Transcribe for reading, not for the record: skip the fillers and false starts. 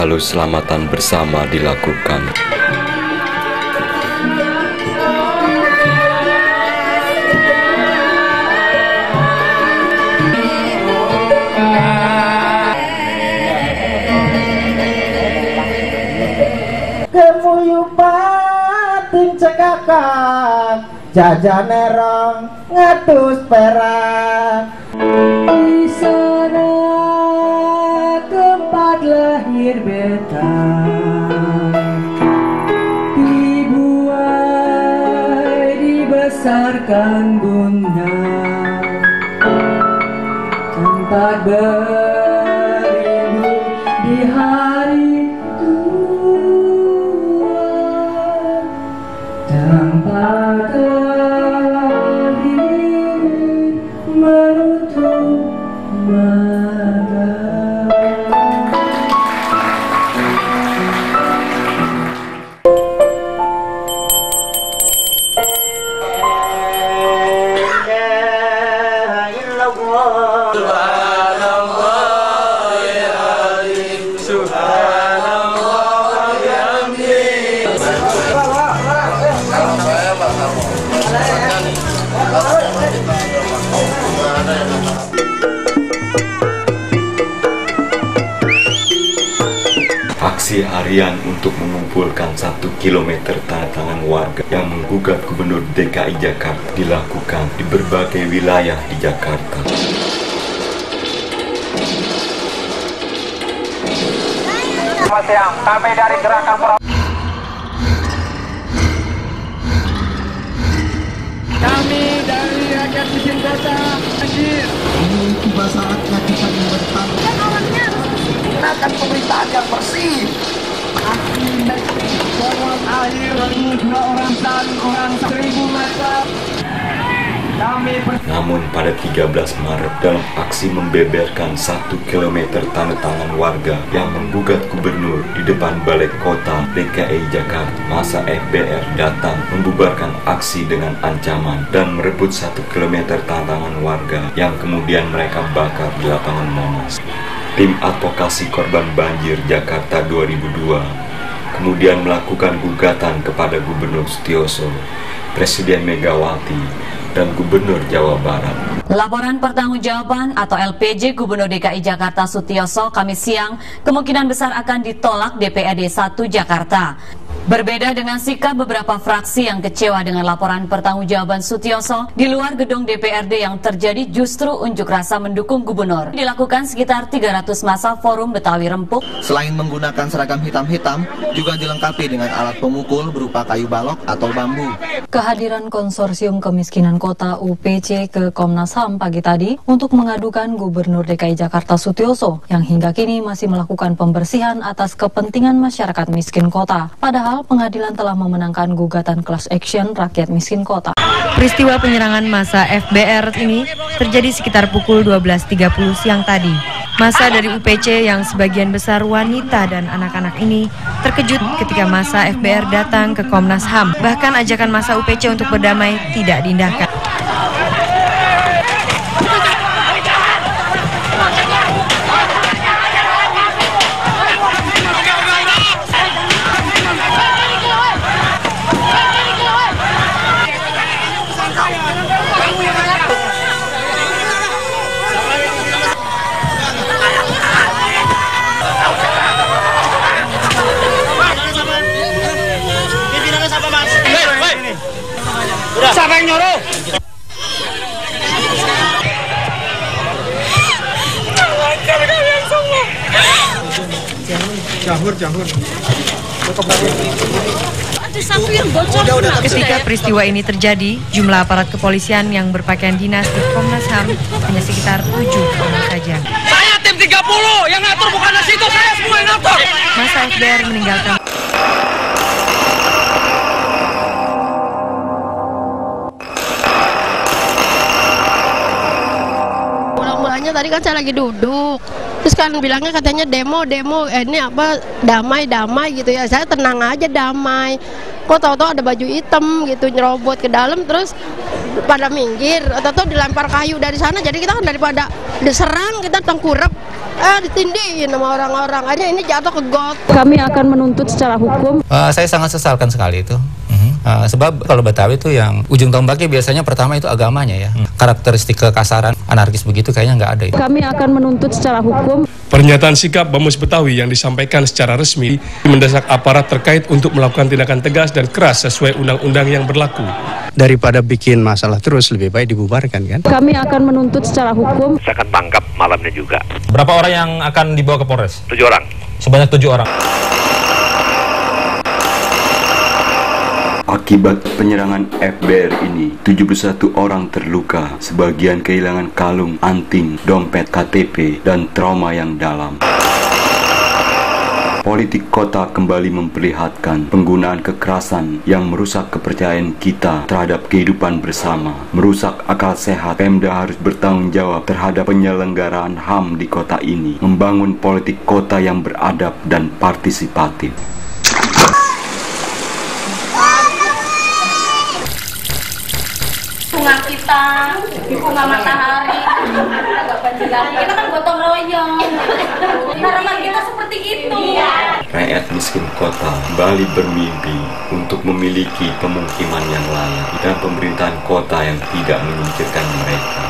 Lalu selamatan bersama dilakukan. Kemuyupatin cekakak jajane rong ngatus perak di sana tempat lahir beta dibuai dibesarkan bunda tempat berindu di hari tempat terakhir menutup mata. Aksi harian untuk mengumpulkan 1 kilometer tanda tangan warga yang menggugat Gubernur DKI Jakarta dilakukan di berbagai wilayah di Jakarta. Selamat siang, kami dari Gerakan Kami dari rakyat miskin kota Anjir. Ini tiba saatnya kita membentang. Gunakan pemerintahan yang bersih. Tolong akhir 2 orang dan orang 1000 meter. Namun pada 13 Maret dalam aksi membeberkan 1 kilometer tanda tangan warga yang menggugat gubernur di depan Balai Kota DKI Jakarta, massa FBR datang membubarkan aksi dengan ancaman dan merebut 1 kilometer tanda tangan warga yang kemudian mereka bakar di lapangan Monas. Tim Advokasi Korban Banjir Jakarta 2002 kemudian melakukan gugatan kepada Gubernur Sutioso, Presiden Megawati, dan Gubernur Jawa Barat. Laporan pertanggungjawaban atau LPJ Gubernur DKI Jakarta Sutioso Kamis siang kemungkinan besar akan ditolak DPRD 1 Jakarta. Berbeda dengan sikap beberapa fraksi yang kecewa dengan laporan pertanggungjawaban Sutioso, di luar gedung DPRD yang terjadi justru unjuk rasa mendukung gubernur. Dilakukan sekitar 300 massa Forum Betawi Rempuk. Selain menggunakan seragam hitam-hitam, juga dilengkapi dengan alat pemukul berupa kayu balok atau bambu. Kehadiran Konsorsium Kemiskinan Kota UPC ke Komnas HAM pagi tadi untuk mengadukan Gubernur DKI Jakarta Sutioso yang hingga kini masih melakukan pembersihan atas kepentingan masyarakat miskin kota. Padahal pengadilan telah memenangkan gugatan class action rakyat miskin kota. Peristiwa penyerangan massa FBR ini terjadi sekitar pukul 12.30 siang tadi. Massa dari UPC yang sebagian besar wanita dan anak-anak ini terkejut ketika massa FBR datang ke Komnas HAM. Bahkan ajakan massa UPC untuk berdamai tidak diindahkan. Siapa yang nyuruh? Jahur. Ketika peristiwa ini terjadi, jumlah aparat kepolisian yang berpakaian dinas di Komnas HAM hanya sekitar 7 orang saja. Saya tim 30, yang ngatur bukan di situ, saya semua yang ngatur. Massa FBR meninggalkan. Mulanya tadi kan saya lagi duduk, terus kan bilangnya katanya demo, ini apa damai gitu ya. Saya tenang aja damai. Kok tahu-tahu ada baju hitam gitu nyerobot ke dalam, terus pada minggir, atau dilempar kayu dari sana. Jadi kita kan daripada diserang kita tengkurap, ditindihin sama orang-orang, akhirnya ini jatuh ke got. Kami akan menuntut secara hukum. Saya sangat sesalkan sekali itu. Sebab kalau Betawi itu yang ujung tombaknya biasanya pertama itu agamanya ya. Karakteristik kekasaran, anarkis begitu kayaknya nggak ada. Kami akan menuntut secara hukum. Pernyataan sikap Bamus Betawi yang disampaikan secara resmi mendesak aparat terkait untuk melakukan tindakan tegas dan keras sesuai undang-undang yang berlaku. Daripada bikin masalah terus, lebih baik dibubarkan kan? Kami akan menuntut secara hukum. Saya akan tangkap malamnya juga. Berapa orang yang akan dibawa ke Polres? 7 orang. Sebanyak 7 orang. Akibat penyerangan FBR ini, 71 orang terluka, sebagian kehilangan kalung, anting, dompet, KTP, dan trauma yang dalam. Politik kota kembali memperlihatkan penggunaan kekerasan yang merusak kepercayaan kita terhadap kehidupan bersama, merusak akal sehat. Pemda harus bertanggung jawab terhadap penyelenggaraan HAM di kota ini, membangun politik kota yang beradab dan partisipatif. Bunga kita, bunga matahari, kita kan gotong royong, harapan kita seperti itu. Rakyat miskin kota kembali bermimpi untuk memiliki pemukiman yang layak dan pemerintahan kota yang tidak menyingkirkan mereka.